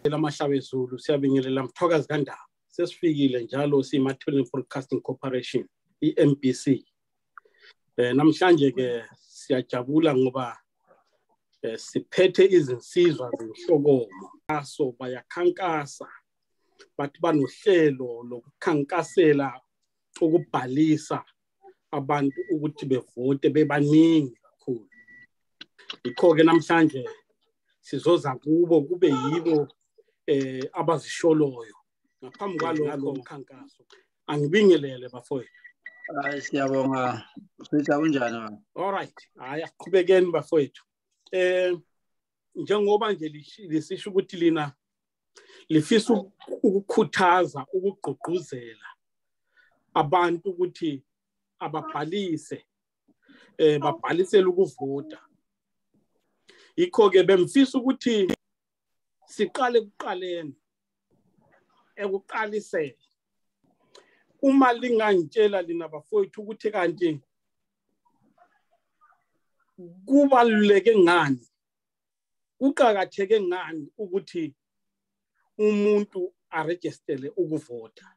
Lamahlawe Zulu siyabingelela Mthokazi kaNdaba sesifikile njalo siyiMathilini Broadcasting Corporation iMBC namhlanje ke siyajabula ngoba siphethe izinsizwa zenhlokomo aso bayakhankasa bathi banohlelo lokukhankasela ukubhalisa abantu ukuthi bevote bebaningi kakhulu. Ikho ke namhlanje sizoza kubo kube yibo abazisholoyo ngaphambi kwalokho umkhankaso. Angibingelele bafowethu. Siyabonga. Ufisa kunjani? All right. Hayi aqhubekeni bafowethu. Njengoba nje lisisho ukuthi lina lifisa ukukhuthaza ukugqugquzela abantu ukuthi ababhalise babhalisele ukuvota. Ikho ke bemfisa ukuthi siqale kuqaleni ekuqalisele uma lingangitshela lina bafowethu ukuthi kanti kubaluleke ngani uqhakatheke ngani ukuthi umuntu arejistele ukuvota.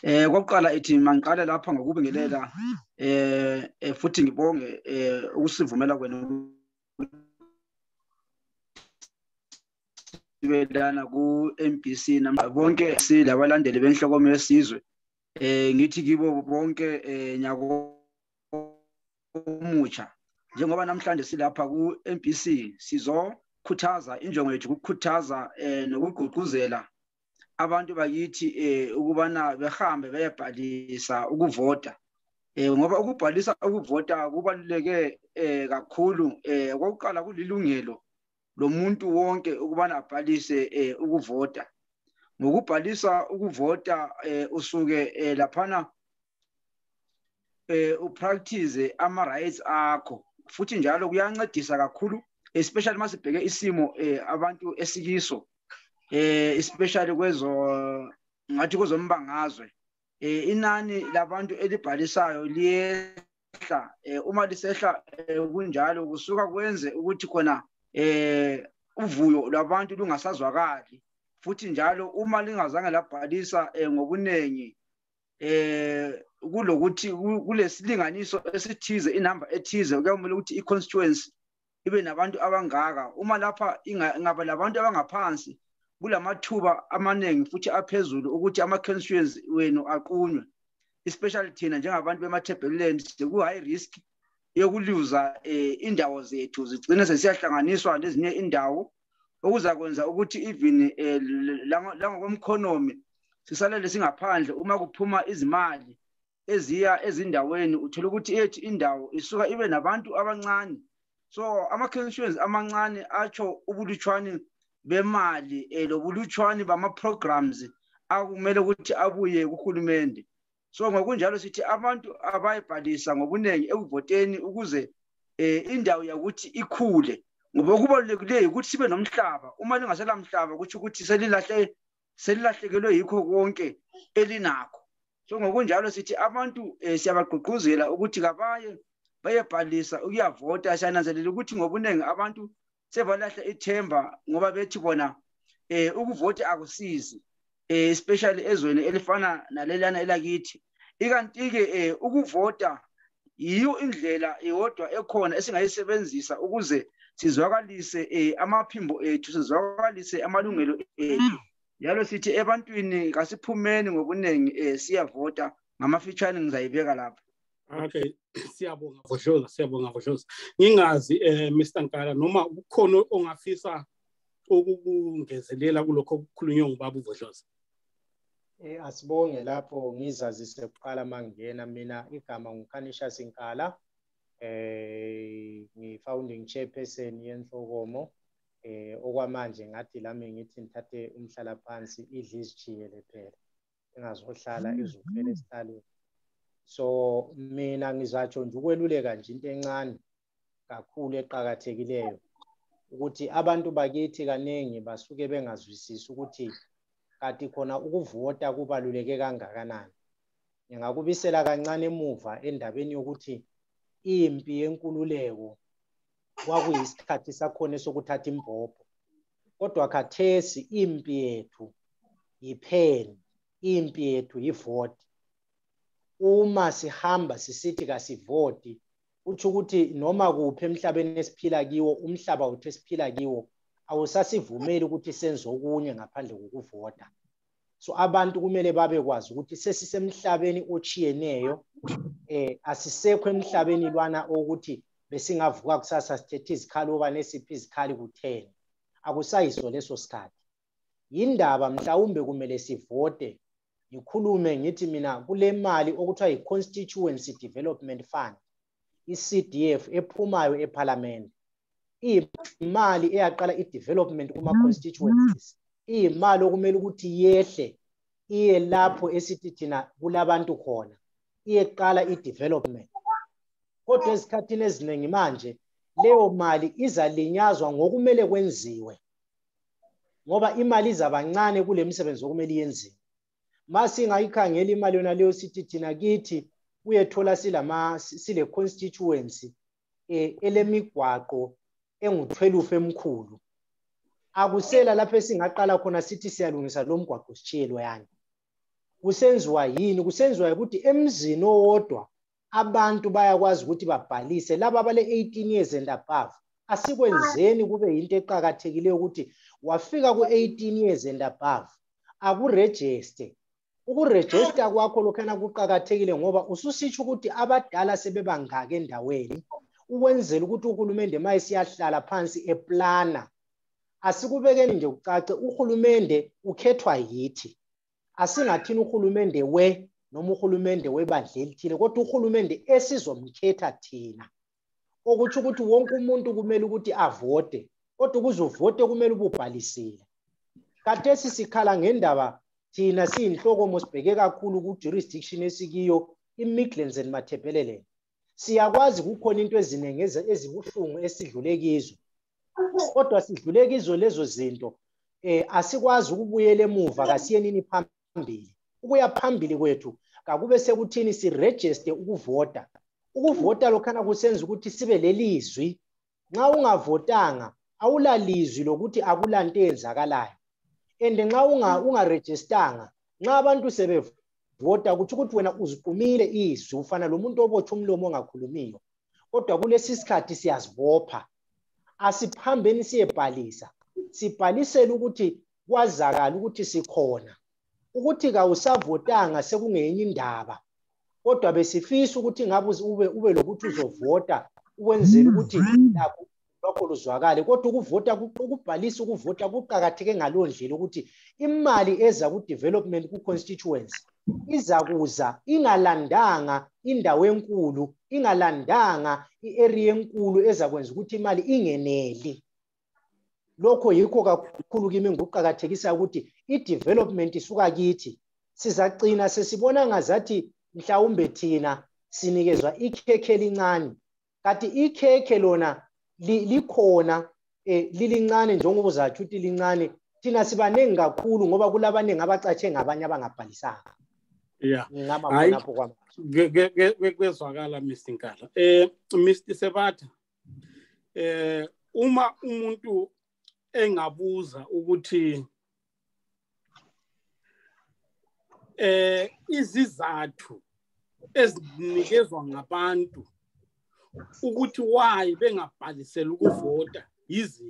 Kokuqala ethi mangiqale lapha ngokubingelela futhi ngibonge ukusivumela kwenu belana ku MBC bonke silabalandeli b'Inhlokomoyesizwe ngithi kibo bonke nyako mucha njengoba namhlanje silapha ku MBC sizokhuthaza injongo yethu ukukhuthaza nokugqugquzela abantu bakithi ukubana behambe bayabhalisa ukuvota ngoba ukubhalisa ukuvota kubaluleke kakhulu kokuqala kulilungelo lomuntu wonke ukubana abhalise ukuvota. Ngokubhalisa ukuvota usuke laphana upractice ama rights akho futhi njalo kuyancedisa kakhulu especially masibheke isimo abantu esikiso especially ngathi kwezombangazwe inani labantu elibhalisayo liyehla uma lisehla kunjalo kusuka kwenze ukuthi khona uvuyo lwabantu lungasazwakali futhi njalo uma lingazange labhalisa ngobunengi kulokuthi kulesilinganiso esithize inamba ethize kuyamele ukuthi iconstituency ibe nabantu abangaka uma lapha ingaba labantu abangaphansi kulamathuba amaningi futhi aphezulu ukuthi ama-constituency wenu aqunywe especially thina njengabantu bemathebheleni ku high risk yokuluza indawo zethu zigcine sesiyahlanganiswa lezinye indawo okuzakwenza ukuthi even langokomkhonomi sisalele singaphandle uma kuphuma izimali eziya ezindaweni uthola ukuthi ethi indawo isuka ibe nabantu abancane so ama-constituencies amancane atsho ubulutshwane bemali lobulutshwane bama-programs akumele ukuthi abuye kuhulumende. So ngokunjalo sithi abantu abayibhalisa ngobunengi ekuvoteni ukuze indawo yakuthi ikhule ngoba kubalulekileyo ukuthi sibe nomhlaba uma lingasela mhlaba kuthi ukuthi selilahlekelwe yikho konke elinakho. So ngokunjalo sithi abantu siyabagqugquzela ukuthi kabaye bayebhalisa ukuyavota siyananzelela ukuthi ngobunengi abantu sevalahla ithemba ngoba bethi bona ukuvota akusizi especially ezweni elifana nalelana elakithi ikanti ke ukuvota yiyo indlela eyodwa ekhona esingayisebenzisa ukuze sizwakalise amaphimbo ethu sizwakalise amalungelo ethu yalo sithi ebantwini kasiphumeni ngobunengi siyavota ngamafitshane ngizayibeka lapha. Okay, siyabonga Voshoza. Ngingazi Mr. Nkala noma ukhona ongafisa ukungezelela kulokho okukhulunywa ngubaba Voshoza. Asibonge lapho ngizazise kuqala mangena mina igama Cannicious Nkala ngi-founding chairperson yeNhlokomo okwamanje ngathi lami ngithi ngithathe umhlala phansi idla izijiyele phela engazohlala izufele esitalweni. So mina ngizatsho nje ukweluleka nje into encane kakhulu eqhakathekileyo ukuthi abantu bakithi kaningi basuke bengazwisisi ukuthi kati khona ukuvota kubaluleke kangakanani. Ngingakubisela kancane emuva endabeni yokuthi impi yenkululeko kwakuyisikhathi sakhona sokuthatha imbhobho, kodwa khathesi impi yethu yipheni, impi yethu yivoti. Uma sihamba sisithi kasivoti, uthi ukuthi noma kuphi emhlabeni esiphila kiwo, umhlaba wethu esiphila kiwo awusasivumeli ukuthi senze okunye ngaphandle kokuvota. So abantu kumele babekwazi ukuthi sesisemhlabeni ochiyeneyo, asisekho emhlabeni lwana ukuthi besingavuka kusasa sithethe izikhali oba nesiphi izikhali ku-10. Akusayiso leso sikhathi. Yindaba mhlawumbe kumele sivote, ngikhulume ngithi mina kule mali okuthiwa yi-Constituency Development Fund, i-CDF ephumayo eParliament, imali eyaqala i-development kuma-constituencies, imali okumele ukuthi yehle iye lapho esithi thina kulabantu khona, iyeqala i-development. Kodwa esikhathini eziningi manje leyo mali izalinyazwa ngokumele kwenziwe, ngoba imali izabancane kule misebenzi okumele yenziwe. Masingayikhangela imali yona leyo sithi thina kithi uyethola sile constituency elemigwaqo engu-12 emkhulu. Akusela lapho esingaqala khona sithi siyalungisa lo mgwaqo sitshiye loyana. Kusenziwa yini? Kusenziwa ukuthi emzini owodwa abantu bayakwazi ukuthi babhalise laba abale 18 years and above. Asikwenzeni kube yinto eqhakathekileyo ukuthi wafika ku-18 years and above akuregister. Ukuregister kwakho lokhana kuqhakathekile ngoba ususitsho ukuthi abadala sebebangaka endaweni, ukwenzela ukuthi uhulumende mayesiyahlala phansi eplana. Asikubekeni nje kucace uhulumende ukhethwa yithi. Asingathini uhulumende noma uhulumende webandla elithile, kodwa uhulumende esizomkhetha thina. Okuthi ukuthi wonke umuntu kumele ukuthi avote, kodwa ukuze uvote kumele ububhalisile. Khathesi sikhala ngendaba thina siyinhlokomo sibheke kakhulu ku-jurisdiction esikiyo, i-Midlands and Matabeleland. Siyakwazi kukhona into eziningi ezibuhlungu esidlule kizo, kodwa sidlule kizo lezo zinto, asikwazi ukubuyela emuva kasiyenini phambili. Ukuya phambili kwethu kakube sekuthini siregister ukuvota. Ukuvota lokhana kusenza ukuthi sibe lelizwi. Nxa ungavotanga awulalizwi lokuthi akulanto eyenzakalayo. And nxa ungarejistanga, nxa abantu sebevota kuthi ukuthi wena uziqumile izwi ufana lo muntu obotsha umlomo ongakhulumiyo. Kodwa kulesi sikhathi siyazibopha. Asiphambeni siyebhalisa. Sibhalisele ukuthi kwazakala ukuthi sikhona. Ukuthi kawusavotanga sekungenye indaba. Kodwa besifisa ukuthi ngabe ube lokuthi uzovota ukwenzela ukuthi lokho luzwakale. Kodwa ukuvota ukubhalisa ukuvota kuqhakatheke ngalondlela ukuthi imali eza ku-development ku-constituency izakuza ingalandanga indawo enkulu, ingalandanga i-area enkulu ezakwenza ukuthi imali ingeneli. Lokho yikho kakhulu kimi ngokuqhakathekisa ukuthi i-development isuka kithi. Sizagcina sesibona ngazathi mhlawumbe thina sinikezwa ikhekhe elincane, kanti ikhekhe lona likhona lilincane njengoba uzathi uthi lincane. Thina sibanengi kakhulu ngoba kulabaningi abacatshe ngabanye abangabhalisanga. Yeah. Hayi kwezwakala Mr. Nkala. Mr. Sbanda, uma umuntu engabuza ukuthi izizathu ezinikezwa ngabantu ukuthi why bengabhalisela ukuvota yizi.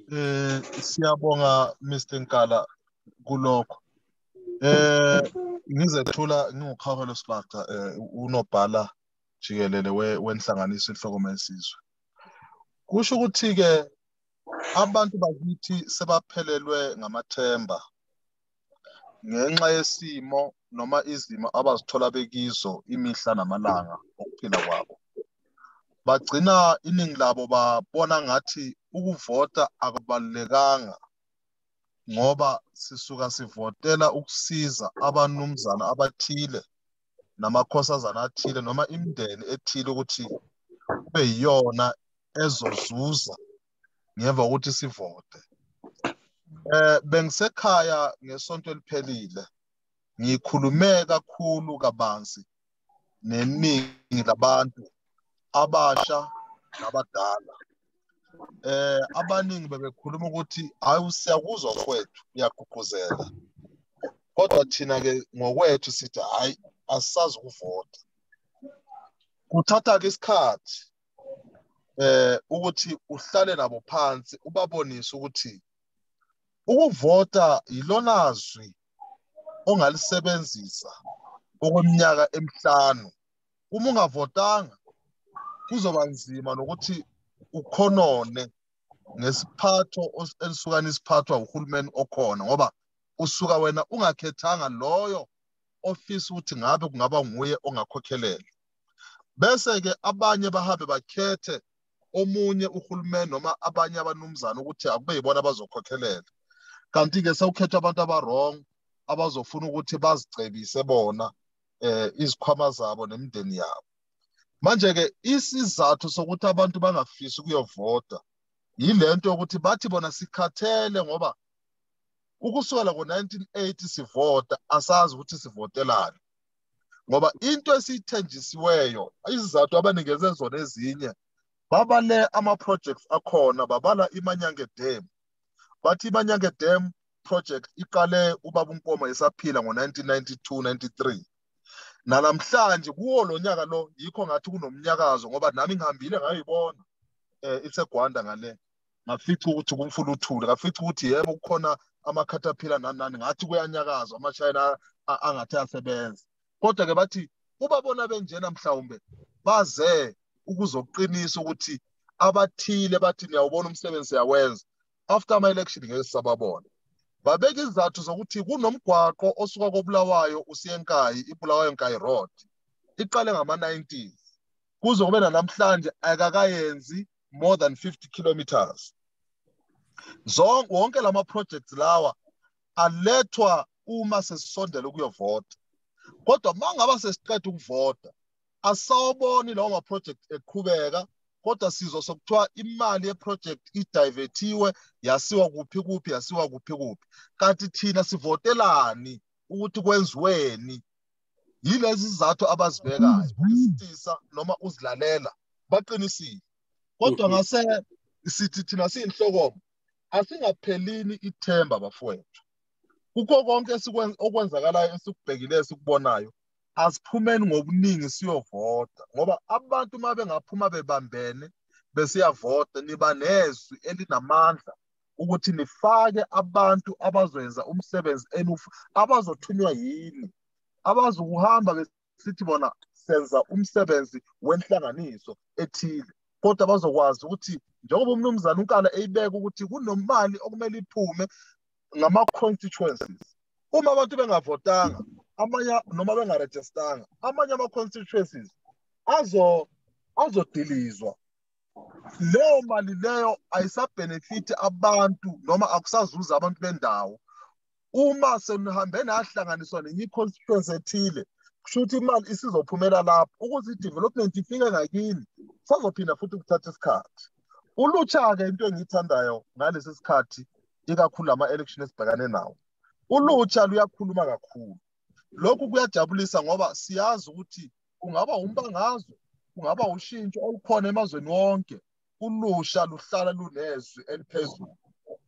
Siyabonga Mr. Nkala kulokho. Ngizethula ngingukhawelo Sbanda, unobhala jikelele wenhlanganiso Inhlokomoyesizwe. Kusho ukuthi ke abantu bakithi sebaphelelwe ngamathemba ngenxa yesimo noma izimo abazithola bekizo imihla namalanga okuphila kwabo. Bagcina iningi labo babona ngathi ukuvota akubalulekanga ngoba sisuka sivotela ukusiza abanumzana abathile namakhosazana athile noma imindeni ethile ukuthi kube yiyona ezozuza ngemva ukuthi sivote. Bengisekhaya ngesonto eliphelile ngikhulume kakhulu kabanzi neningi labantu abasha nabadala. Abaningi bebekhuluma ukuthi hayi siyakuzwa kwethu uyagqugquzela. Kodwa thina ke ngokwethu sithi hayi asisazi ukuvota. Kuthatha ke isikhathi ukuthi uhlale nabo phansi ubabonise ukuthi ukuvota yilona zwi ongalisebenzisa okweminyaka emihlanu. Uma ungavotanga kuzoba nzima nokuthi ukhonone ngesiphatho elisukana isiphathwa uhulumeni okhona ngoba usuka wena ungakhethanga loyo ofisa ukuthi ngabe kungaba nguye ongakhokhelela. Bese ke abanye bahambe bakhethe omunye uhulumeni noma abanye abanumzana ukuthi akube yibona abazokhokhelela. Kanti ke sawukhetha abantu abarong abazofuna ukuthi bazicebise bona izikhwama zabo nemindeni yabo. Manje ke isizathu sokuthi abantu bangafisi ukuyovota yilento yokuthi bathi bona sikhathele ngoba ukusukela ngo-1980 sivota asazi ukuthi sivotelani. Ngoba into esithenjisiweyo izizathu abanikeze zona ezinye babale ama-projects akhona babala iManyange Dam. Bathi iManyange Dam project iqale ubaba uNkomo esaphila ngo-1992-93. Nalamhlanje kuwo lo nyaka lo yikho ngathi kunomnyakazo ngoba nami ngihambile ngayibona iseGwanda ngale. Ngafica ukuthi kumfula uthule, ngafica ukuthi yebo kukhona ama-caterpillar nani ngathi kuyanyakaza amashayina angathi asebenza. Kodwa ke bathi ubabona benjena mhlawumbe baze ukuzoqinisa ukuthi abathile bathi niyawubona umsebenzi yawenza. After ama-election ngeke sababona. Babeka izathu zokuthi kunomgwaqo osuka koBulawayo usiya eNkayi, iBulawayo Nkayi Road. Iqale ngama-90s. Kuze kube namhlanje akakayenzi more than 50 kilometers. Wonke lama projects lawa alethwa uma sesisondela ukuyovota. Kodwa mangaba sesiqeda ukuvota asawuboni lawo ma project eqhubeka kodwa sizwa sokuthiwa imali yeproject idivertiwe yasiwa kuphi. Kanti thina sivotelani ukuthi kwenziweni. Yilezi izathu abazibekayo ukisitisa noma uzilalela baqinisile. Kodwa ngase sithi thina siyinhlokomo asingaphelini ithemba bafowethu. Kukho konke okwenzakalayo esikubhekileyo sikubonayo asiphumeni ngobuningi siyovota ngoba abantu uma bengaphuma bebambene besiyavota niba nezwi elinamandla ukuthi nifake abantu abazoyenza umsebenzi abazothunywa yini abazokuhamba besithi bona senza umsebenzi wenhlanganiso ethile kodwa bazokwazi ukuthi njengoba umnumzana uNkala eyibeka ukuthi kunomali okumele iphume ngama-constituencies. Uma abantu bengavotanga amanye noma bengarejistanga amanye ama-constituencies azodilizwa. Leyo mali leyo ayisabhenefiti abantu noma akusazuza abantu bendawo. Uma senihambe nahlanganiswa nenye i-constituency ethile kusho ukuthi imali isizophumela lapho ukuze i-development ifike ngakini sazophinda futhi ukuthatha isikhathi. Ulutsha-ke into engiyithandayo ngalesi sikhathi ikakhulu ama-election esibhekane nawo. Ulutsha luyakhuluma kakhulu. Lokhu kuyajabulisa ngoba siyazi ukuthi kungaba umbangazwe, kungaba ushintsho olukhona emazweni wonke. Ulusha luhlala lunezwi eliphezulu.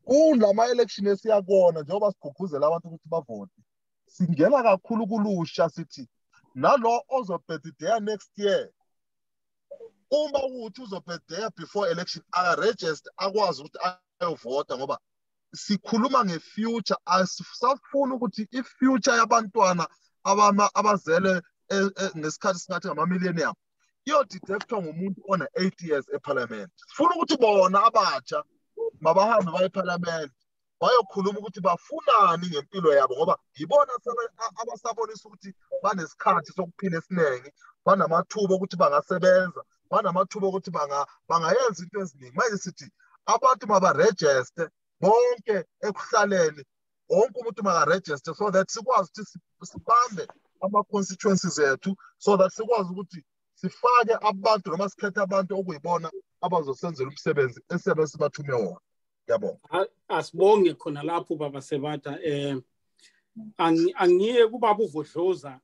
Kulama-election esiyakona njengoba sigqugquzela abantu ukuthi bavote. Singena kakhulu kulusha sithi nalo ozobhedeya next year. Uma ukuthi uzobhedeya before election akaregister akwazi ukuthi ayovota ngoba sikhuluma ngefuture asifuni ukuthi ifuture yabantwana abazele ngesikhathi singathi ngama-millennium iyodidectwa ngumuntu ona 80 years eParliament. Sifuna ukuthi bona abatsha mabahambe baye eParliament bayokhuluma ukuthi bafunani ngempilo yabo ngoba yibona abasabonisa ukuthi banesikhathi sokuphila esiningi, banamathuba ukuthi bangasebenza, banamathuba ukuthi bangayenza into eziningi. Manje sithi abantu mabaregister bonke ekuhlaleni, wonke umuntu makaregister so that sikwazi ukuthi sibambe ama-constituencies ethu so that sikwazi ukuthi sifake abantu noma sikhethe abantu okuyibona abazosenzela umsebenzi esiyabe sibathume wona. Yabonga. Asibonge khona lapho baba Sebata. Angiye kubaba uVodloza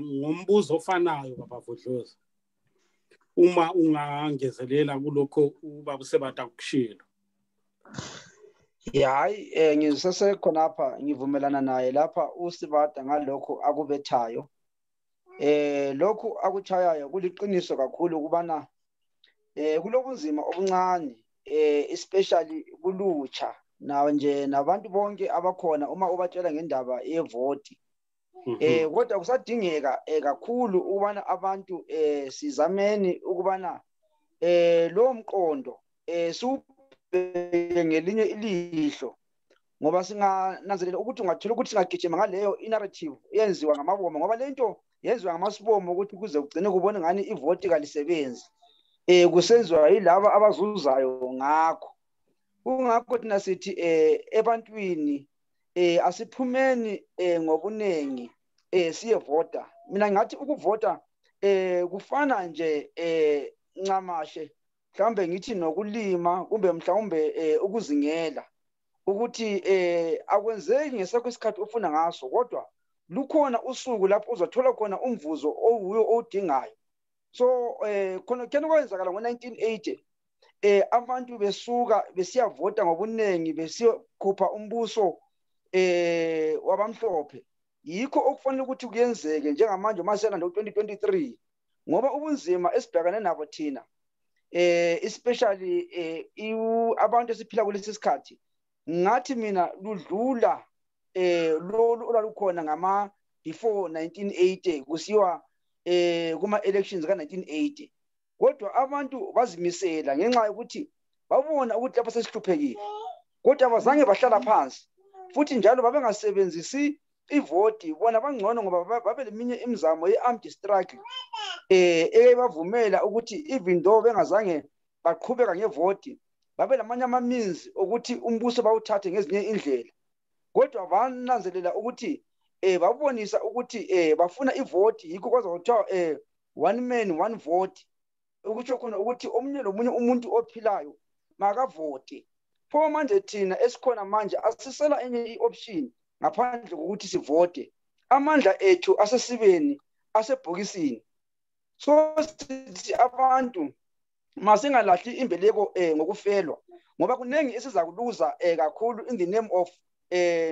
ngombuzo ofanayo baba Vodloza. uma ungangezelela kulokho ubaba Sibanda ukushilo. Hayi ngisesekhona lapha ngivumelana naye lapha uSibanda ngalokho akubethayo. Lokhu akuchayayo kuliqiniso kakhulu kubana kulobunzima obuncane especially kulutsha nawo nje nabantu bonke abakhona uma ubatshela ngendaba yevoti. Kodwa kusadingeka kakhulu ukubana abantu sizameni ukubana lo mqondo ngelinye ilihlo ngoba singananzelela ukuthi ungathola ukuthi singagijima ngaleyo narrative yenziwa ngamabomo ngoba lento yenziwa ngamasibomo ukuthi kuze kugcine kubone ngani ivoti kalisebenzi kusenziwa yilaba abazuzayo ngakho. Kungakho thina sithi ebantwini asiphumeni ngobunengi siyevota. Mina ngathi ukuvota kufana nje ncamashe mhlambe ngithi nokulima kumbe mhlawumbe ukuzingela ukuthi akwenzeki ngesekho isikhathi ufuna ngaso kodwa lukhona usuku lapho uzothola khona umvuzo owuyo owudingayo. So khona kena kwenzakala ngo-1980 abantu besuka besiyavota ngobunengi besiyokhupha umbuso wabamhlophe. Yikho okufanele ukuthi kuyenzeke njengamanje masela ngo-2023 ngoba ubunzima esibhekane nabo thina especially abantu esiphila kulesi sikhathi ngathi mina ludlula lolu olalukhona ngama before 1980 kusiwa kuma elections ka1980 kodwa abantu bazimisela ngenxa yokuthi babona ukuthi lapha sesihluphekile kodwa abazange bahlala phansi futhi njalo babengasebenzisi ivoti bona bangcono ngoba babeleminye imizamo ye-armed struggle bavumela ukuthi even though bengazange baqhubeka ngevoti babelamanye amameans ukuthi umbuso bawuthathe ngezinye indlela kodwa bananzelela ukuthi babonisa ukuthi bafuna ivoti yikho kwaze kuthiwa one man one vote ukuthi khona ukuthi omunye nomunye umuntu ophilayo makavote. Pho manje thina esikhona manje asisela enye i-option ngaphandle kokuthi sivote. Amandla ethu asesibeni asebhokisini. So sithi abantu masingalahli imbeleko ngokufelwa ngoba kunengi esiza kuluza kakhulu in the name of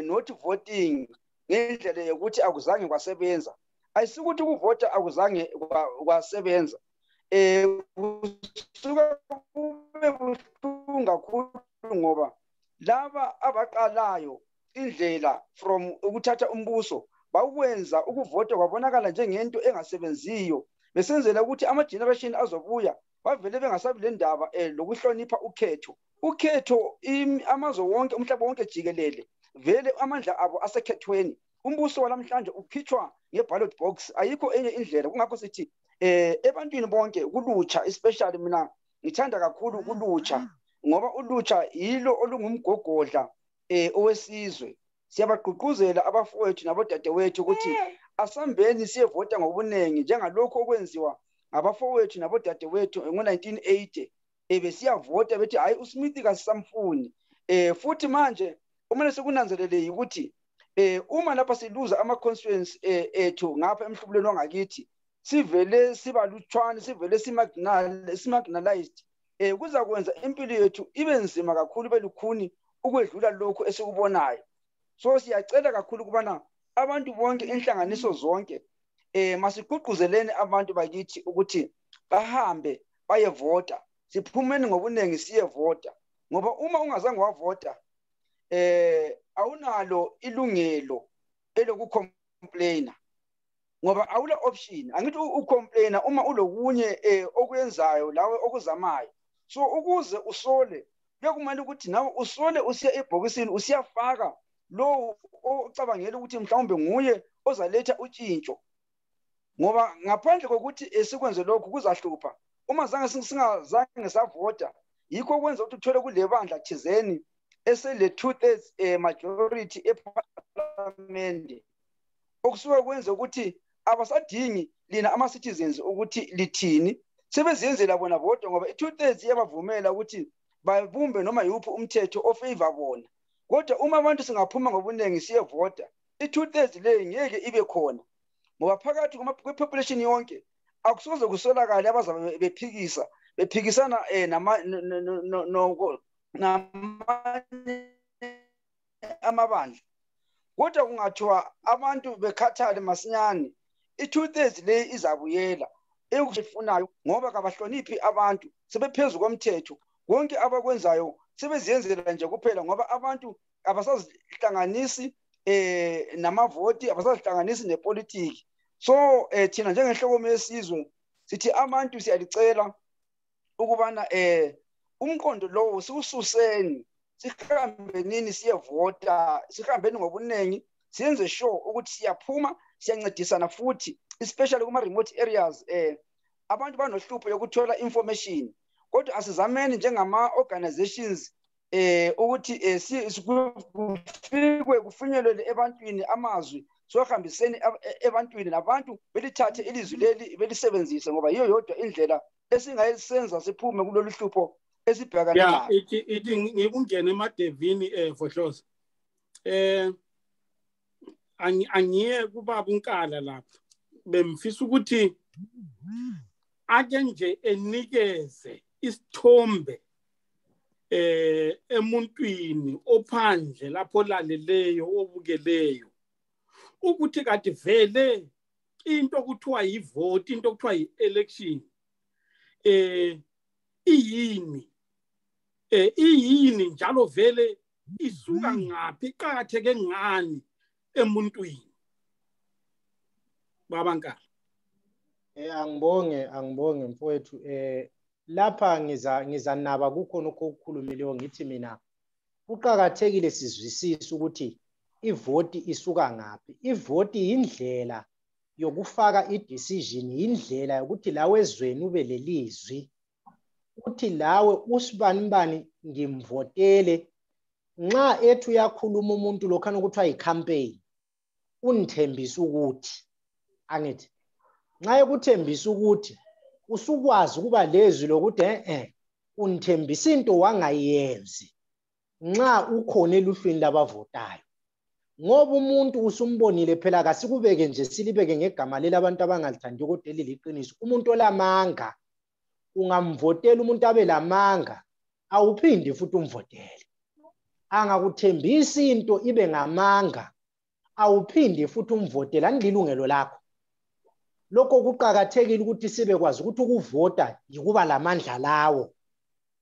not voting ngendlela yokuthi akuzange kwasebenza. Ayisukuthi ukuvota akuzange kwasebenza. Kusuka kube buhlungu kakhulu ngoba laba abaqalayo indlela from ukuthatha umbuso bakwenza ukuvota kwabonakala njengento engasebenziyo besenzela ukuthi ama generation azobuya bavele bengasabi le ndaba lokuhlonipha ukhetho amazwe wonke umhlaba wonke jikelele vele amandla abo asekhethweni. Umbuso walamhlanje ukhitshwa ngeballot box ayikho enye indlela. Kungakho sithi ebantwini bonke kulutsha especially mina ngithanda kakhulu kulutsha ngoba ulutsha yilo olungumgogodla owesizwe. Siyabagqugquzela abafowethu nabodadewethu ukuthi asambeni siyevota ngobunengi njengalokho okwenziwa ngabafowethu nabodadewethu ngo-1980 besiyavota bethi hayi uSmith kasisamfuni. Futhi manje kumele sekunanzelele ukuthi uma lapha siluza ama-constituents ethu ngapha emhlubulweni wangakithi sivele sibalutshwane sivele simarginalized kuza kwenza impilo yethu ibe nzima kakhulu ibe lukhuni ukwedlula lokho esikubonayo. So siyacela kakhulu kubana abantu bonke inhlanganiso zonke masigqugquzeleni abantu bakithi ukuthi bahambe bayevota. Siphumeni ngobunengi siyevota ngoba uma ungazange wavota awunalo ilungelo elokukhomplayina ngoba awula option. Angithi ucomplaina uma ulokunye okwenzayo lawe okuzamayo. So ukuze usole bekumele ukuthi nawe usole usiya ebhokisini usiyafaka lo ocabangela ukuthi mhlawumbe nguye ozaletha utshintsho ngoba ngaphandle kokuthi esikwenze lokho kuzahlupha uma singazange savota. Yikho kwenza ukuthi uthole kule bandla thizeni esele 2/3 majority eparliament okusuka kwenza ukuthi abasadingi lina ama-citizens ukuthi lithini sebeziyenzela bona bodwa ngoba i-2/3 yabavumela ukuthi babumbe noma yuphi umthetho ofavor bona. Kodwa uma abantu singaphuma ngobunengi siyevota i-2/3 le ngeke ibe khona ngoba phakathi kwepopulation yonke akusoze kusolakala abazabe bephikisana amabandla. Kodwa kungathiwa abantu bekhathale masinyane, i-2/3 le izabuyela ekufunayo ngoba kabahloniphi abantu, sebephezulu komthetho. Konke abakwenzayo sebeziyenzela nje kuphela ngoba abantu abasazihlanganisi namavoti, abasazihlanganisi nepolitiki. So thina njengenhlokomeyesizwe sithi abantu siyalicela ukubana umqondo lowo siwususeni, sihambenini siyevota, sihambeni ngobuningi, siyenze sure ukuthi siyaphuma, siyancedisana futhi, especially kuma remote areas. Abantu banohlupho lokuthola information, kodwa asizameni njengama organizations ukuthi kufinyelele ebantwini amazwi, sohambiseni ebantwini, nabantu belithathe ilizwi leli belisebenzise ngoba yiyo yodwa indlela esingayisenza siphume kulolu hlupho esibhekane nalo. Ithi ngikungena emadevini Fohloza. Angiye kubaba uNkala lapha. Bemfisa ukuthi ake nje enikeze isithombe emuntwini ophandle lapho laleleyo obukeleyo ukuthi kade vele into kuthiwa yivoti, into kuthiwa yi-election iyini njalo vele isuka ngaphi, iqakatheke ngani emuntwini. Baba Nkala. Angibonge mfowethu. Lapha ngizanaba kukhona okukhulumileyo, ngithi mina kuqakathekile sizwisise ukuthi ivoti isuka ngaphi. Ivoti indlela yokufaka i-decision, indlela yokuthi lawe ezweni ube lelizwi uthi lawe usibanibani ngimvotele. Nxa ethu yakhuluma umuntu lokhana ukuthiwa yi-campaign, unithembisa ukuthi, angithi nxa ekuthembisa ukuthi usukwazi ukuba lezwi lokuthi unithembisa into wangayenzi nxa ukhona eluhlwini labavotayo. Ngoba umuntu usumbonile phela, kasikubeke nje silibeke ngegama leli abantu abangalithandi ukuthi liliqiniso. Umuntu olamanga ungamvotela, umuntu abe lamanga awuphindi futhi umvotele. Angakuthembisa into ibe ngamanga awuphindi futhi umvotele, andilungelo lakho. Lokho kuqakathekile ukuthi sibe kwazi ukuthi ukuvota yikuba lamandla lawo.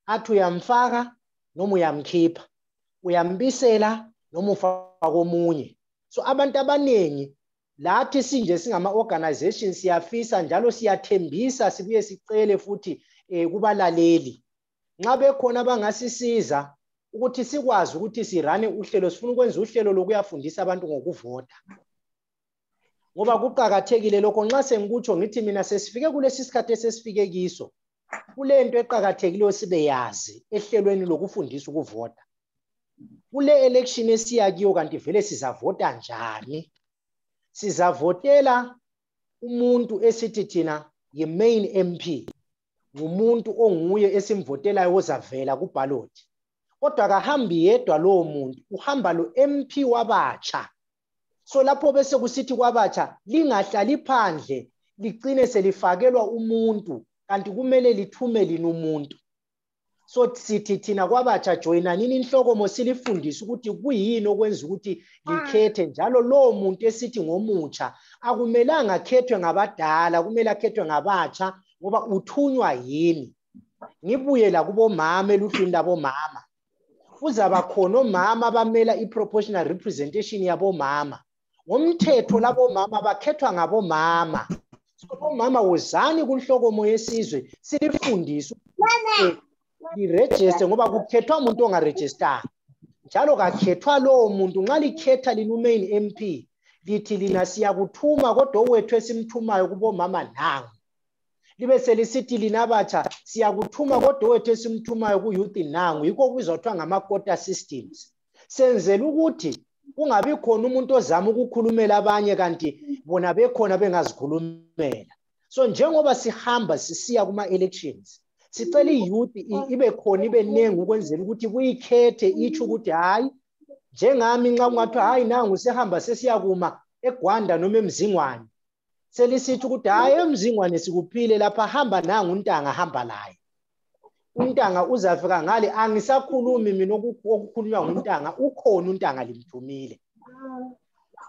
Athi uyamfaka noma uyamkhipha, uyambisela noma ufaka komunye. So abantu abaningi lathi sinje singama organizations siyafisa njalo siyathembisa, sibuye sicele futhi kubalaleli nxa bekhona abangasisiza ukuthi sikwazi ukuthi sirane uhlelo, sifuna ukwenza uhlelo lokuyafundisa abantu ngokuvota. Ngoba kuqakathekile lokho. Nxa sengikutsho ngithi mina sesifike kulesi sikhathi esesifike kiso, kulento eqakathekileyo sibe yazi ehlelweni lokufundisa ukuvota. Kule election esiya kiyo kanti vele sizavota njani? Sizavotela umuntu esithi thina yi-main MP, ngumuntu onguye esimvotelayo ozavela kuballot. Kodwa kahambi yedwa lowo muntu, uhamba lo MP wabatsha. So lapho bese kusithi kwabatsha lingahlali phandle ligcine selifakelwa umuntu kanti kumele lithume lina umuntu. So sithi thina kwabatsha joina nini Inhlokomo silifundisa ukuthi kuyini okwenza ukuthi likhethe njalo lowo muntu esithi ngomutsha akumelanga akhethwe ngabadala, kumele akhethwe ngabatsha ngoba uthunywa yini. Ngibuye la kubomama eluhlwini labomama, kuzaba khona omama abamela i-proportional representation yabomama. Ngomthetho labomama bakhethwa ngabomama. So omama wozani kuNhlokomoyesizwe silifundisa liregister ngoba kukhethwa umuntu ongaregister. Njalo kakhethwa lowo muntu nxa likhetha lina main MP lithi lina siyakuthuma kodwa owethu esimthumayo kubomama nangu. Libe selisithi lina abatsha siyakuthuma kodwa owethu esimthumayo ku-youth nangu. Yikho kuzothiwa ngama-quota systems. Senzela ukuthi kungabi khona umuntu ozama ukukhulumela abanye kanti bona bekhona bengazikhulumela. So njengoba sihamba sisiya kuma-elections, sicela i-youth ibe khona ibe nengi ukwenzela ukuthi kuyikhethe itsho ukuthi hayi njengami nxa kungathiwa hayi nangu sehamba sesiyakuma eGwanda noma eMzingwane, selisithi ukuthi hayi emzingwane sikuphile lapha hamba nanga untanga hamba laye. Untanga uzafika ngale angisakhulumi mina okukhulunywa nguntanga ukhona untanga limthumile.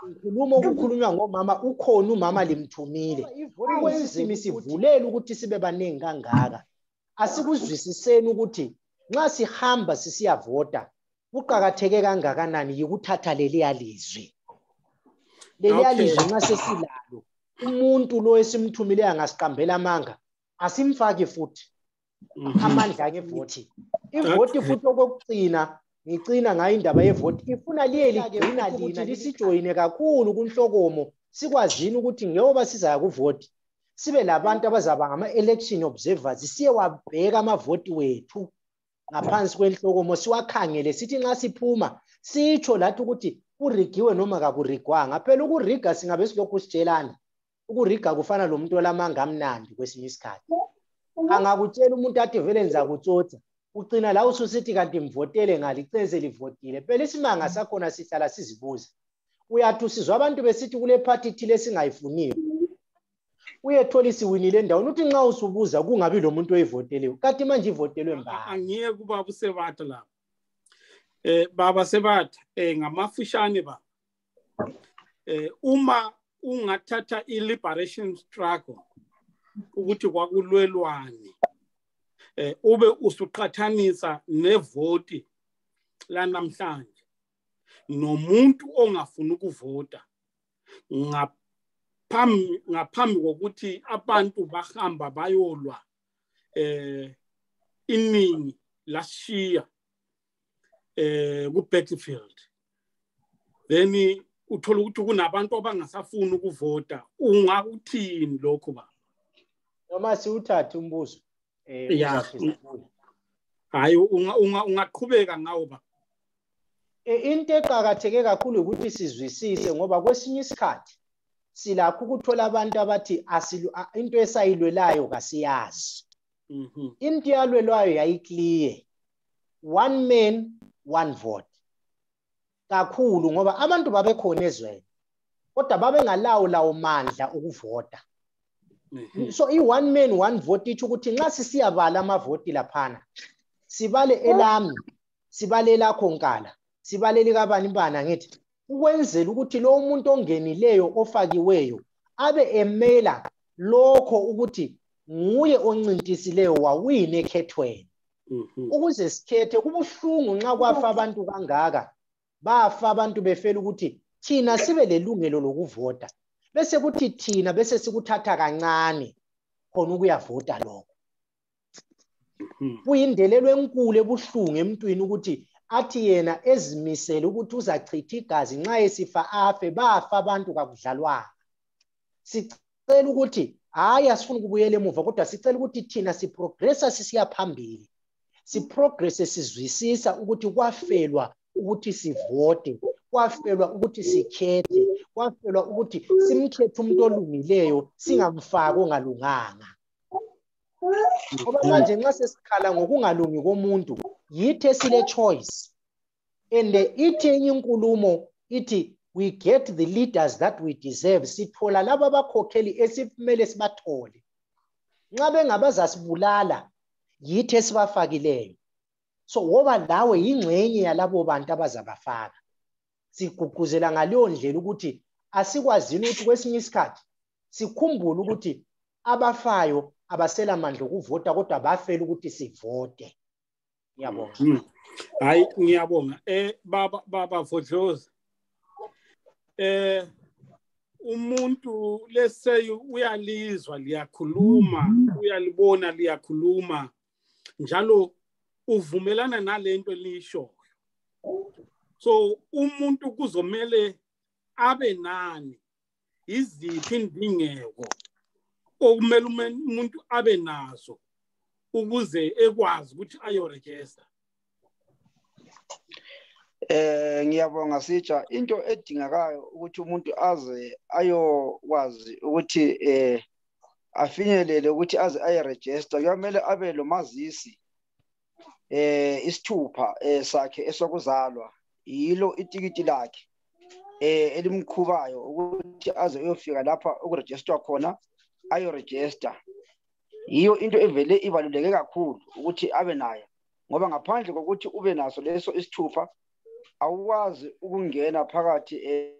Ngikhuluma okukhulunywa ngomama ukhona umama limthumile. Ivoti sivulela ukuthi sibe baningi kangaka. Asikuzwisiseni ukuthi nxa sihamba sisiyavota kuqhakatheke kangakanani yikuthatha leliya lizwi. Leliya lizwi nxa sesilalo umuntu lo esimthumile angasiqambela amanga asimfaki futhi amandla ngevoti. Ivoti futhi okugcina ngicina ngayo indaba yevoti ifuna liye ligcina lina lisijoyine kakhulu kuNhlokomo sikwazini ukuthi njengoba sizaya kuvoti sibe labantu abazaba ngama-election observers siye wabheka amavoti wethu ngaphansi kweNhlokomo siwakhangele sithi nxa siphuma sitsho lathi ukuthi kurigiwe noma kakurigwanga. Phela ukuriga singabe silokhu sitshelana ukuriga kufana lo muntu olamanga amnandi kwesinye isikhathi. Angakutshela umuntu athi vele nizakutsotsa ugcina la ususithi kanti mvotele ngaliceze livotile. Phela isimanga sakhona sihlala sizibuza. Uyathi usizwa abantu besithi kule party thile singayifuniyo. Uyethola isiwinile endaweni uthi nxa usubuza kungabi lo muntu oyivoteleyo. Kanti manje ivotelwe mbani? Angiye kuba Sebata la. Baba Sebata ngamafushane ba. Uma ungathatha i-liberation struggle ukuthi kwakulwelwane ube usuqhathanisa nevoti lanamhlanje nomuntu ongafuni ukuvota ngaphambi kokuthi abantu bahamba bayolwa iningi lashiya ku battlefield then uthola ukuthi kunabantu abangasafuni ukuvota. Ungakuthini lokho ba? Noma siwuthathe umbuzo hayi ungaqhubeka ngawo ba. Into eqhakatheke kakhulu ukuthi sizwisise ngoba kwesinye isikhathi silakho ukuthola abantu abathi into esayilwelayo kasiyazi. Into yalwelwayo yayiclear, one man one vote. Kakhulu ngoba abantu babekhona ezweni kodwa babengalawo lawo mandla ukuvota. So i-one man one vote ithi ukuthi nxa sisiyabala amavoti laphana sibale elami sibale lakho Nkala sibale likabani bana ngithi ukwenzela ukuthi lo muntu ongenileyo ofakiweyo abe emela lokho ukuthi nguye oncintisileyo wawina ekhethweni. Ukuze sikhethe kubuhlungu nxa kwafa abantu kangaka bafa abantu befela ukuthi thina sibe lelungelo lokuvota bese kuthi thina bese sikuthatha kancane khona ukuyavota lokho. Kuyindelelo enkulu ebuhlungu emntwini ukuthi athi yena ezimisele ukuthi uzachitha igazi nxa esifa afe bafa abantu kakudlalwanga. Sicela ukuthi hayi asifuni ukubuyela emuva kodwa sicela ukuthi thina siprogressa sisiya phambili. Siprogresse sizwisisa ukuthi kwafelwa ukuthi sivote, kwafelwa ukuthi sikhethe, kwafelwa ukuthi simkhethe umuntu olungileyo singamfaki ongalunganga. Ngoba manje nxa sesikhala ngokungalungi komuntu yithi esile choice. And ithi enye inkulumo ithi we get the leaders that we deserve. Sithola laba abakhokheli esifumele sibathole. Nxa bengabazasibulala yithi esibafakileyo. So woba nawe yingxenye yalabo bantu abazabafaka. Sigqugquzela ngaleyo ndlela ukuthi asikwazini ukuthi kwesinye isikhathi sikhumbule ukuthi abafayo abasela amandla okuvota kodwa bafela ukuthi sivote. Ngiyabonga. Hayi ngiyabonga. Baba Vodlozi. Umuntu let's say uyalizwa liyakhuluma, uyalibona liyakhuluma. Njalo uvumelana nalento elisho. So umuntu kuzomela abe nani iziphi indingeko okumele umuntu abe nazo ukuze ekwazi ukuthi ayoregister. Ngiyabonga Sitsha. Into edingakayo ukuthi umuntu aze ayokwazi ukuthi afinyelele ukuthi aze ayeregister kuyamele abe lomazisi isithupha sakhe esokuzalwa yilo itikiti lakhe elimkhubayo ukuthi aze uyofika lapha ukuregister khona ayo-register. Yiyo into evele ibaluleke kakhulu ukuthi abe nayo, ngoba ngaphandle kokuthi ube naso leso isithupha awukwazi ukungena phakathi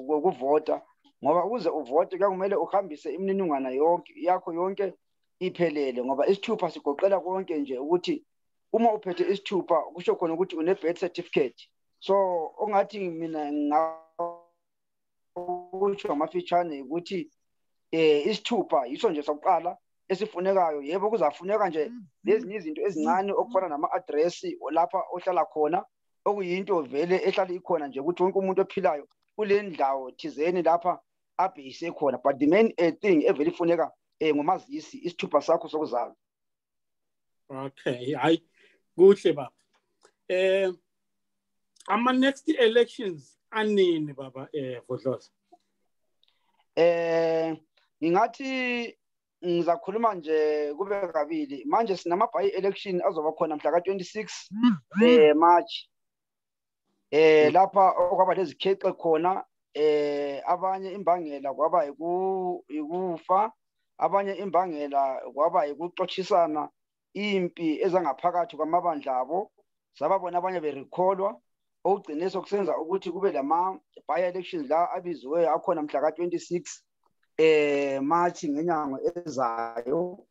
kokuvota, ngoba ukuze uvote kumele uhambise imininingwana yakho yonke iphelele, ngoba isithupha sigoqela konke nje ukuthi uma uphethe isithupha kusho khona ukuthi une-birth certificate. So ongathi mina ngakusho amafitshane ukuthi isithupha yiso nje sokuqala esifunekayo. Yebo kuzafuneka nje lezinye izinto ezincane okufana nama-address lapha ohlala khona, okuyinto vele ehlala ikhona nje ukuthi wonke umuntu ophilayo kule ndawo thizeni lapha abheyise khona, but the main thing evele ifuneka ngumazisi, isithupha sakho sokuzalwa. Okay, hayi kuhle baba. Ama-next elections anini baba Vodloza? Ngingathi ngizakhuluma nje kube kabili. Manje sinama-by election azoba khona mhla ka-26 March. Lapha okwaba lezikhexe khona, abanye imbangela kwaba ikufa, abanye imbangela kwaba ikuxotshisana impi ezangaphakathi kwamabandla abo, sababona abanye berekholwa, okugcine sokusenza ukuthi kube lama-by elections la abiziweyo akhona mhla ka-26 March ngenyanga ezayo.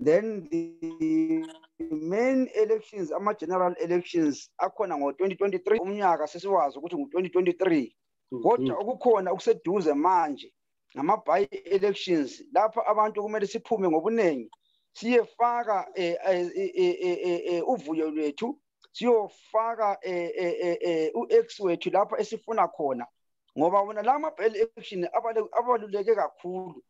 Then the main elections, ama-general elections akhona ngo-2023, umnyaka sesiwazi ukuthi ngu-2023. Kodwa okukhona okuseduze manje ngama-by elections lapha abantu kumele siphume ngobuningi siyefaka uvuyo lwethu, siyofaka u-X wethu lapha esifuna khona, ngoba wona la ma-by election abaluleke kakhulu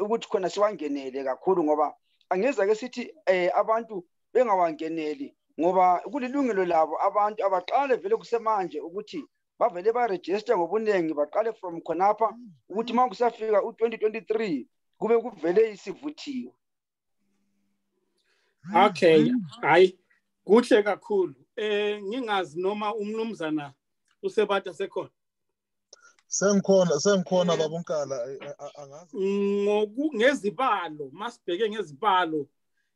ukuthi khona siwangenele kakhulu, ngoba angeza-ke sithi abantu bengawangeneli, ngoba kulilungelo labo abantu abaqale vele kusemanje ukuthi bavele baregister ngobuningi, baqale from khonapha ukuthi uma kusafika u-2023 kube kuvele isivuthiwe. Okay, hayi kuhle kakhulu. Ngingazi noma umnumzana uSebanda sekhona. Sengikhona baba Nkala, angazi ngezibalo, masibheke ngezibalo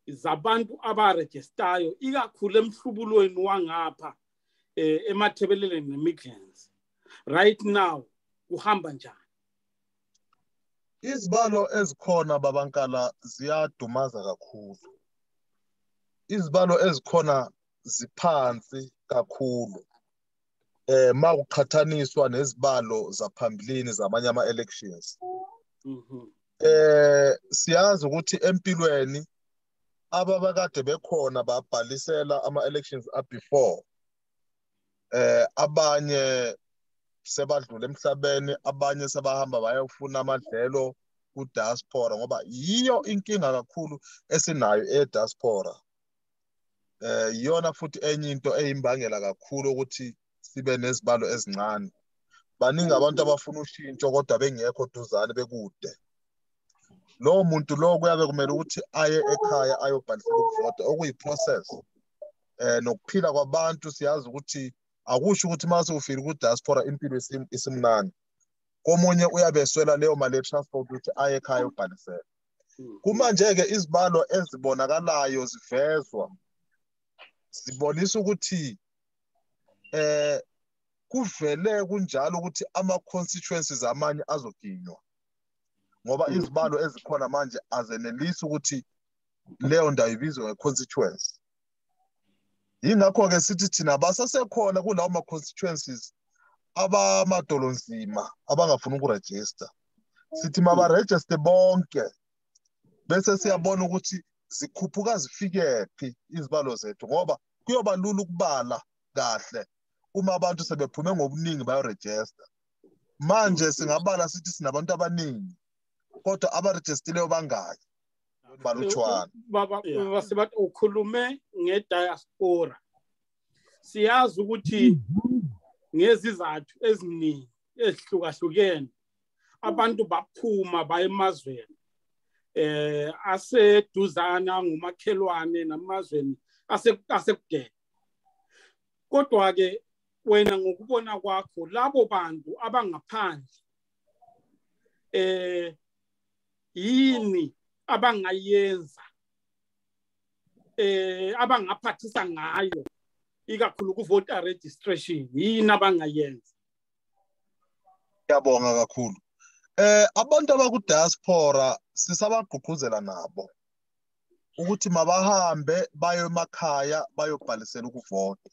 zabantu abaregistayo ikakhulu emhlubulweni wangapha emathebeleleni neMidlands. Right now kuhamba njani? Izibalo ezikhona baba Nkala ziyadumaza kakhulu. Izibalo ezikhona ziphansi kakhulu makuqhathaniswa nezibalo zaphambilini zamanye ama-elections. Siyazi ukuthi empilweni ababekade bekhona babhalisela ama-elections before, abanye sebadlula emhlabeni, abanye sebahamba bayofuna amadlelo ku-diaspora, ngoba yiyo inkinga kakhulu esinayo e-diaspora. Yiyona futhi enye into eyimbangela kakhulu ukuthi sibe nezibalo ezincane. Baningi abantu abafuna ushintsho kodwa bengekho duzane bekude. Lowo muntu lo kuyabe kumele ukuthi aye ekhaya ayobhalisela ukuvota, okuyi-process. Nokuphila kwabantu siyazi ukuthi akusho ukuthi mase ufika ku-diaspora impilo isimnandi. Komunye uyabeswela leyo mali ye-transport ukuthi aye ekhaya ayobhalisela. Kumanje-ke izibalo ezibonakalayo zivezwa sibonisa ukuthi kuvele kunjalo ukuthi ama-constituencies amanye azoginywa, ngoba izibalo ezikhona manje azenelisi ukuthi leyo ndawo ibizwe nge-constituency. Yingakho-ke sithi thina basasekhona kulawo ma-constituencies abamadolonzima abangafuni ukurejista, sithi mabarejiste bonke bese siyabona ukuthi zikhuphuka zifikephi izibalo zethu, ngoba kuyoba lula ukubala kahle uma abantu sebephume ngobuningi bayorejista. Manje singabala sithi sinabantu abaningi kodwa abarejistileyo bangaki balutshwana. Baba Sibanda ukhulume ngediaspora. Siyazi ukuthi ngezizathu eziningi ezihlukahlukene abantu baphuma baye emazweni aseduzana ngumakhelwane namazweni asekudeni. Kodwa ke wena ngokubona kwakho labo bantu abangaphandle yini abangayenza abangaphathisa ngayo ikakhulu ku voter registration yini abangayenza? Ngiyabonga kakhulu. Abantu abaku diaspora sisabagqugquzela nabo ukuthi mabahambe bayo emakhaya bayobhalisela ukuvota.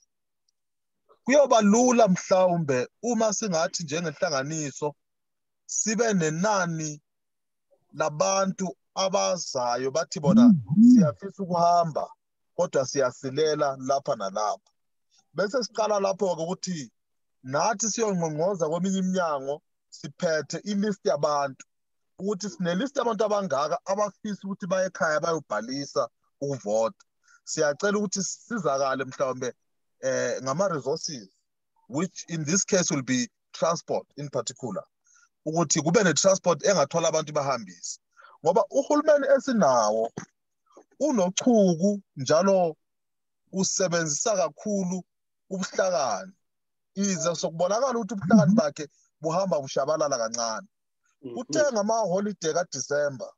Kuyoba lula mhlawumbe uma singathi njengenhlanganiso sibe nenani labantu abazayo bathi bona siyafisa ukuhamba kodwa siyasilela lapha nalapha. Bese siqala lapho ukuthi nathi siyongqongqoza kweminye iminyango siphethe ilist yabantu ukuthi sine list yabantu abangaka abafisa ukuthi baye ekhaya bayobhalisa ukuvota. Siyacela ukuthi sizakale mhlawumbe ngama resources, which in this case will be transport in particular, ukuthi kube ne transport engathola abantu bahambisa, ngoba uhulumeni esinawo unochuku njalo usebenzisa kakhulu ubuhlakani. Ize sokubonakala ukuthi ubuhlakani bakhe buhamba bushabalala kancane. Uthe ngama holiday ka December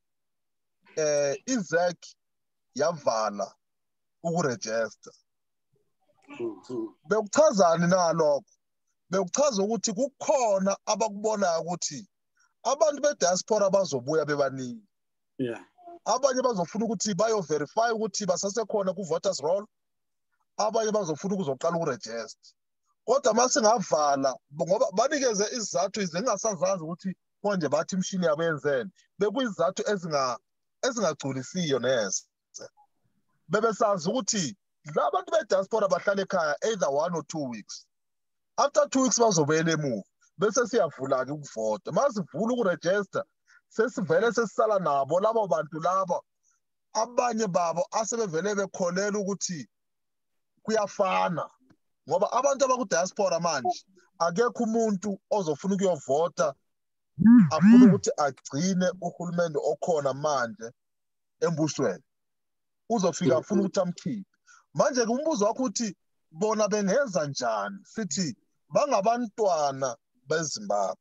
izek yavala ukuregister. Bekuchazani nalokho? Bekuchaza ukuthi kukhona abakubonayo ukuthi abantu be diaspora bazobuya bebaningi. Abanye bazofuna ukuthi bayo verify ukuthi basasekhona ku voters roll, abanye bazofuna ukuzoqala ukuregister. Kodwa mase ngavala ngoba banikeze izathu izingasazazi ukuthi konje bathi imshini yabo yenzeni, bekuyizathu ezingagculisiyo neze. Bebesazi ukuthi labantu be diaspora bahlala ekhaya either 1 or 2 weeks. After 2 weeks bazobuyela emuva bese siyavula ke ukuvota. Masivula ukuregister sesivele sesisala nabo labo bantu laba abanye babo asebevele bekholela ukuthi kuyafana, ngoba abantu abaku diaspora manje akekho umuntu ozofuna ukuyovota afuna ukuthi agcine uhulumeni okhona manje embusweni. Uzofika afuna ukuthi amkhiphe. Manje ke umbuzo wakho uthi bona bengenza njani? Sithi bangabantwana beZimbabwe.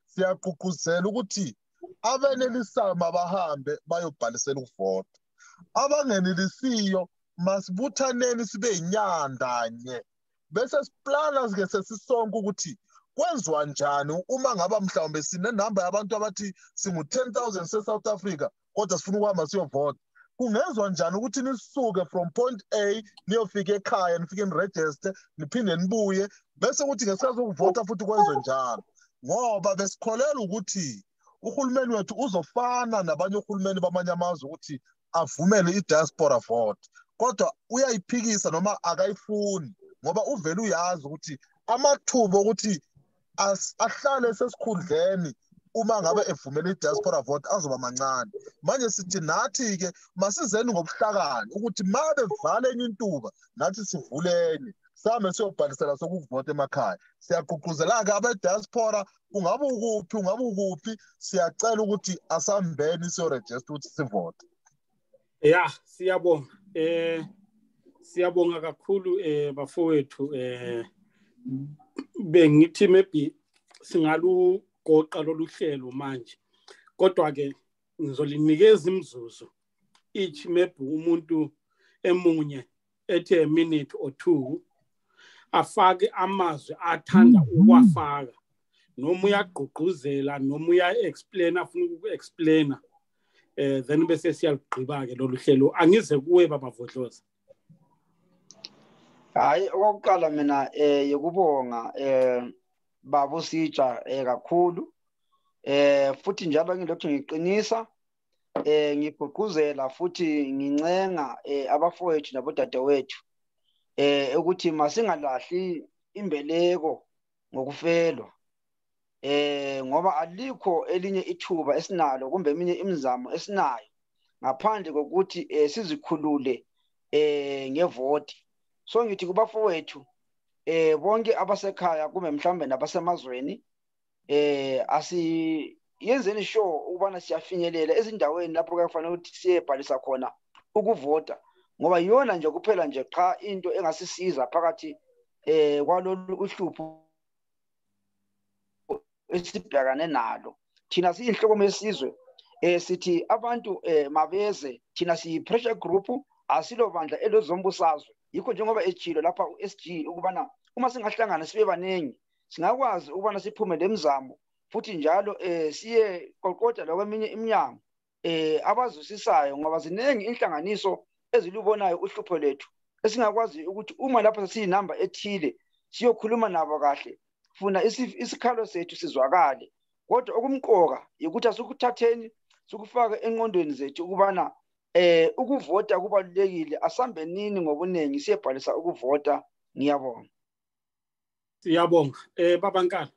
Siyagqugquzela ukuthi abenelisayo mabahambe bayobhalisela ukuvota. Abangenelisiyo masibuthaneni sibe inyandanye. Bese siplana sike sesisonke ukuthi kwenziwa njani uma ngaba mhlawumbe sine number yabantu abathi singu 10,000 se-South Africa kodwa sifuna ukuhamba siyovota. Kungenzwa njani ukuthi nisuke from point A niyofika ekhaya nifike niregister niphinde nibuye bese ukuthi ngesikhathi ukuvota futhi kwenziwe njalo? Ngoba besikholela ukuthi uhulumeni wethu uzofana nabanye uhulumeni bamanye amazwe ukuthi avumele i-diaspora vote, kodwa uyayiphikisa noma akayifuni ngoba uvele uyazi ukuthi amathuba ukuthi ahlale sesikhundleni uma ngabe evumela i-diaspora vote azoba mancane. Manje sithi nathi ke masizeni ngobuhlakani ukuthi mabe vale enye intuba nathi sivuleni same siyobhalisela sokuvota emakhaya. Siyagqugquzela ke abe-diaspora ungabe ukuphi siyacela ukuthi asambeni siyoregister ukuthi sivote. Siyabonga. Siyabonga kakhulu bafowethu. Bengithi maybe singalugoqa lolu hlelo manje, kodwa ke ngizolinikeza imzuzu each maybe umuntu emunye ethe a minute or 2 afake amazwi athanda ukwafaka, noma uyagqugquzela noma uya-explain afuna uku-explaina, then bese siyalugqiba ke lolu hlelo. Angize kuwe babavodloza. Hayi, okokuqala mina yokubonga babo sitsha kakhulu, futhi njalo ngilokhu ngiqinisa, ngigqugquzela futhi ngincenga abafowethu nabodadewethu ukuthi masingalahli imbeleko ngokufelwa, ngoba alikho elinye ithuba esinalo kumbe eminye imizamo esinayo ngaphandle kokuthi sizikhulule ngevoti. So ngithi kubafowethu bonke abasekhaya kumbe mhlambe nabasemazweni, asiyenzeni sure ukubana siyafinyelela ezindaweni lapho kufanele ukuthi siyebhalisa khona ukuvota, ngoba yona nje kuphela nje cha into engasisiza phakathi kwalolu uhlupho esibhekane nalo. Thina siyinhlokomesizwe sithi abantu mabeze, thina siyi-pressure group, asilo bandla elezombusazwe. Yikho njengoba ejilo lapha u-SG ukubana uma singahlangana sibe baningi singakwazi ukubana siphume lemizamo futhi njalo siye qoqoda lokweminye iminyango abazwisisayo, ngoba ziningi inhlanganiso ezilubonayo uhlupho lethu esingakwazi ukuthi uma lapha siyinamba ethile siyokhuluma nabo kahle, funa isikhalo sethu sizwakale. Kodwa okumqoka ukuthi asukuthatheni sikufake engqondweni zethu ukubana ukuvota kubalulekile, asambe nini ngobunengi siyebhalisa ukuvota. Ngiyabonga. Siyabonga. Baba Nkala.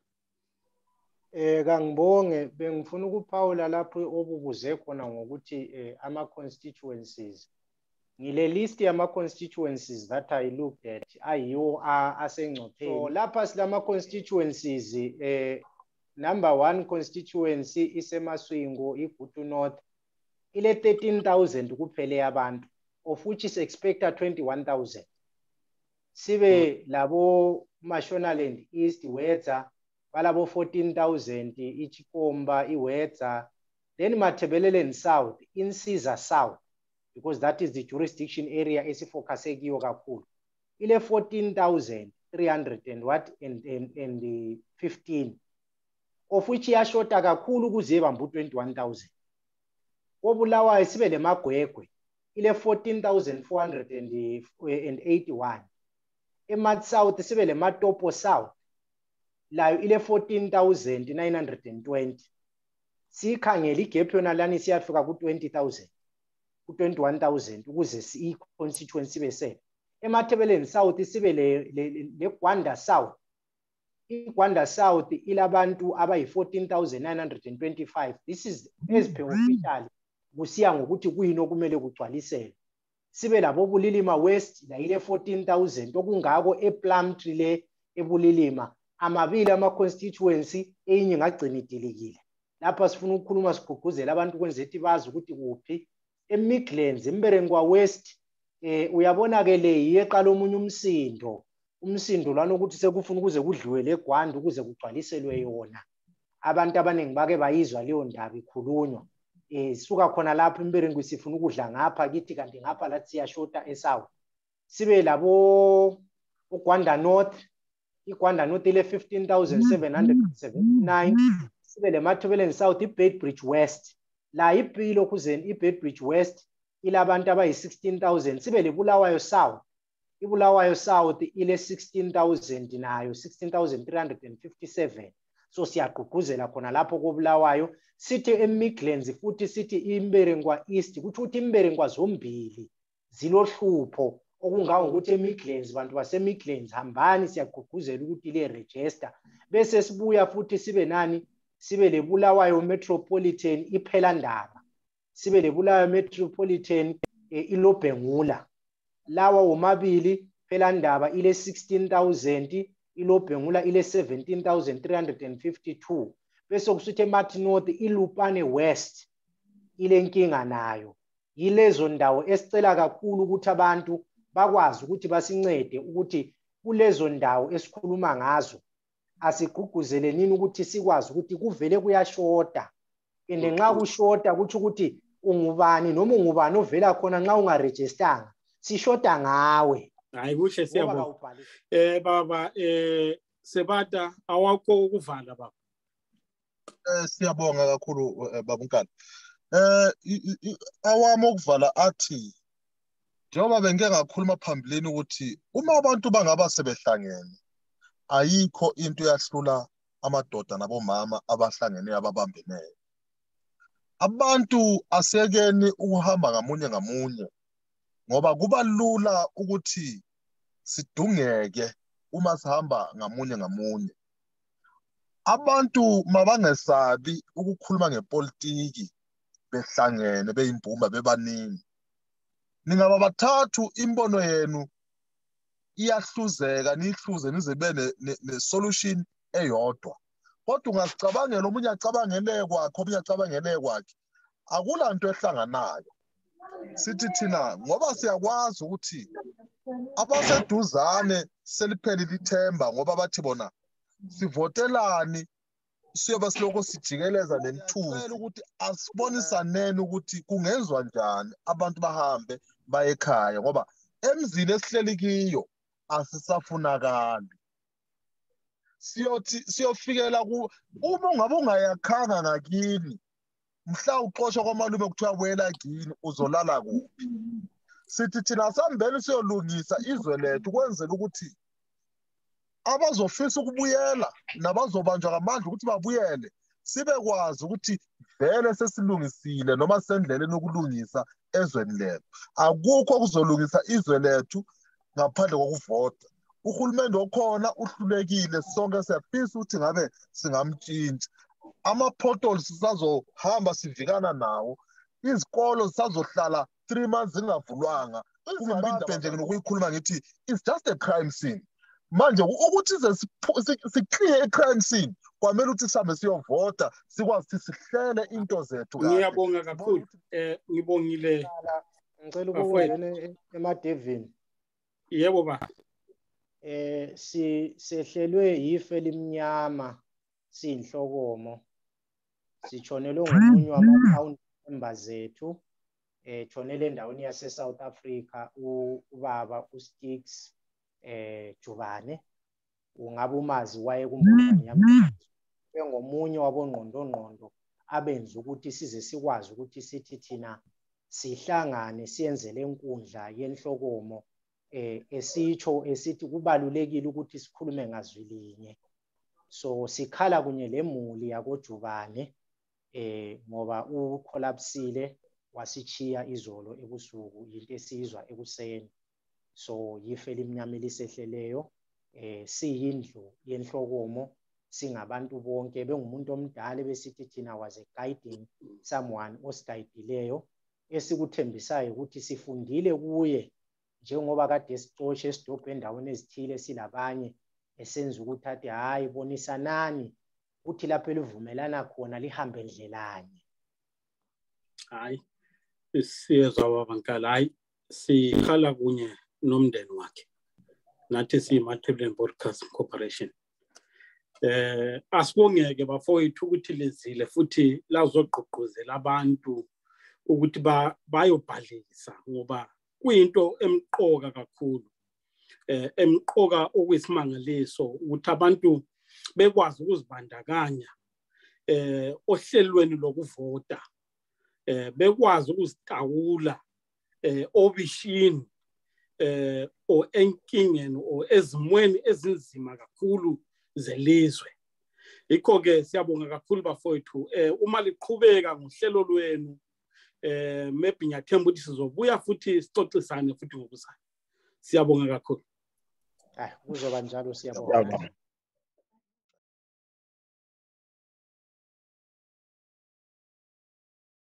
Kangibonge, bengifuna ukuphawula lapho obubuze khona ngokuthi ama-constituencies. Ngile list yama-constituencies that I looked at ayiwo asengcopheni. So lapha silama-constituencies, number 1 constituency iseMaswingo, iGutu North, ile 13,000 kuphele abantu, of which is expected 21,000. Sibe labo Mashonaland East, Wetza, balabo 14,000, iChikomba, iWetza, then Matabeleland South, Insiza South, because that is the jurisdiction area esifocuse kiyo kakhulu. Ile 14,315, of which iyashota kakhulu kuze bambu 21,000. Kobulawayo sibe le Magwegwe, ile 14,481. eMat South sibe le Matopo South, layo ile 14,920. Sikhangela igap yona lani siyafika ku 20,000, ku 21,000 ukuze i-constituency bese. eMatabeleland South sibe le Gwanda South. IGwanda South ilabantu abayi 14,925. This is as per official, kusiya ngokuthi kuyini okumele kugcwaliselwe. Sibe labo Bulilima West la ile 14,000 okungako ePlumtree le eBulilima. Amabili ama-constituency eyinye ngagcina idilikile. Lapha sifuna ukukhuluma sigqugquzela abantu kwenzethi bazi ukuthi kuphi. eMidlands, eMberengwa West, uyabona ke le iyeqala omunye umsindo lana ukuthi sekufuna ukuze kudliwe leGwanda ukuze kugcwaliselwe yona. Abantu abaningi bake bayizwa leyo ndaba ikhulunywa. Suka khona lapho eMberengwa sifuna ukudla ngapha kithi kanti ngapha lathi siyashota eSouth. Sibe labo uGwanda North, iGwanda North ile 15,779. Sibe le Matabeleland South, iBeitbridge West, la ipilo kuzeni iBeitbridge West ilabantu abayi 16,000. Sibe le Bulawayo South, iBulawayo South ile 16,000 nayo 16,357. So siyagqugquzela khona lapho koBulawayo. Sithi eMidlands futhi sithi iMberengwa East, kuthi uthi iMberengwa zombili zilohlupho okungawo ukuthi eMidlands, bantu baseMidlands hambani siyagqugquzela ukuthi le register. Bese sibuya futhi sibe nani, sibe le Bulawayo Metropolitan iPhelandaba, sibe le Bulawayo Metropolitan iLobhengula. Lawa womabili, Phelandaba ile 16,000, iLobhengula ile 17,352. Bese kusuthi eMat North iLupane West ile nkinga nayo. Yilezo ndawo esicela kakhulu ukuthi abantu bakwazi ukuthi basincede ukuthi kulezo ndawo esikhuluma ngazo asigqugquzele nini ukuthi sikwazi ukuthi kuvele kuyashota. And nxa kushota kuthi ukuthi ungubani noma ungubani ovela khona nxa ungarejistanga sishota ngawe. Hayi kuhle siyabonga. Baba Sebata awakho ukuvala baba. Siyabonga kakhulu Baba Nkala. Awami okuvala athi njengoba bengeke ngakhuluma phambilini ukuthi uma abantu bangaba sebehlangene ayikho into yahlula amadoda nabomama abahlangene ababambeneyo. Abantu asekeni ukuhamba ngamunye ngoba kuba lula ukuthi sidungeke uma sihamba ngamunye. Abantu mabangesabi ukukhuluma ngepolitiki behlangene beyimbumba bebaningi. Ningaba bathathu imbono yenu iyahluzeka nihluze nize bene ne-solution eyodwa. Kodwa ungasicabangela omunye acabangele kwakhe omunye acabangele kwakhe. Akulanto ehlanganayo. Sithi thina ngoba siyakwazi ukuthi abaseduzane seliphelile ithemba ngoba bathi bona sivotelani siyoba siloko sijikeleza nemthuzi ukuthi asibonisaneni ukuthi kungenzwa njani abantu bahambe baye ekhaya ngoba emzini esihleli kiyo asisafunakali. Siyofikela uma ungabe ungayakhanga ngakini mhla uxoshwa kwamalume kuthiwa buyela kini uzolala kuphi. Sithi thina sambeni siyolungisa izwe lethu kwenzela ukuthi abazofisa ukubuyela nabazobanjwa ngamandla ukuthi babuyele sibekwazi ukuthi vele sesilungisile noma sendleleni ukulungisa ezweni lethu. Akukho kuzolungisa izwe lethu ngaphandle kokuvota. Uhulumende okhona uhlulekile, sonke siyafisa ukuthi ngabe singamtshintsha. Ama-portals sisazohamba sivikana nawo, izikolo zisazohlala 3 months zingavulwanga. Kungabambe nje nokuyikhuluma ngithi it's just a crime scene. Manje ukuthi sikliye i-crime scene kwamele ukuthi sihambe siyovota sikwazi ukuthi sihlele into zethu kahle. Ngiyabonga kakhulu. Ngibongile. Ngicela ukungena emadevini. Yebo ba. Sehlelwe yife elimnyama siyinhlokomo. Sitshonelwe ngomunye wama-count members ethu. Tshonele endaweni yase South Africa ubaba uSticks Jubane. Ungabe umazi waye kumbongwane yami. Bengomunye wabongqondo abenza ukuthi size sikwazi ukuthi sithi thina sihlangane siyenzele inkundla yenhlokomo esitsho esithi kubalulekile ukuthi sikhulume ngazwi linye. So sikhala kunye lemuli yakoJubane ngoba ukolapsile wasichiya izolo ebusuku into esizwa ekuseni. So yife elimnyama lisehleleyo siyindlu yenhlokomo singabantu bonke bengumuntu omdala besithi thina was guiding someone osiguidileyo esikuthembisayo ukuthi sifundile kuye njengoba kade sixoxe sidobhe endaweni ezithile silabanye esenza ukuthi athi hayi bonisanani uthi lapho elivumelana khona lihambe endlelanye. Hayi siyezwa baba Nkala, hayi sikhala kunye nomndeni wakhe nathi siyiMathebeleni Broadcasting Corporation. Asibongeke bafowethu ukuthi lezile futhi lazogqugquzela abantu ukuthi bayobhalisa ngoba kuyinto emqoka kakhulu, emqoka okuyisimangaliso ukuthi abantu bekwazi ukuzibandakanya ohlelweni lokuvota, bekwazi ukuzitawula obishini o enkingeni o ezimweni ezinzima kakhulu zelizwe. Yikho ke siyabonga kakhulu bafowethu. Uma liqhubeka ngohlelo lwenu maybe ngiyathemba ukuthi sizobuya futhi sixoxisane futhi ngokuzayo. Siyabonga kakhulu. Kuzoba njalo siyabonga.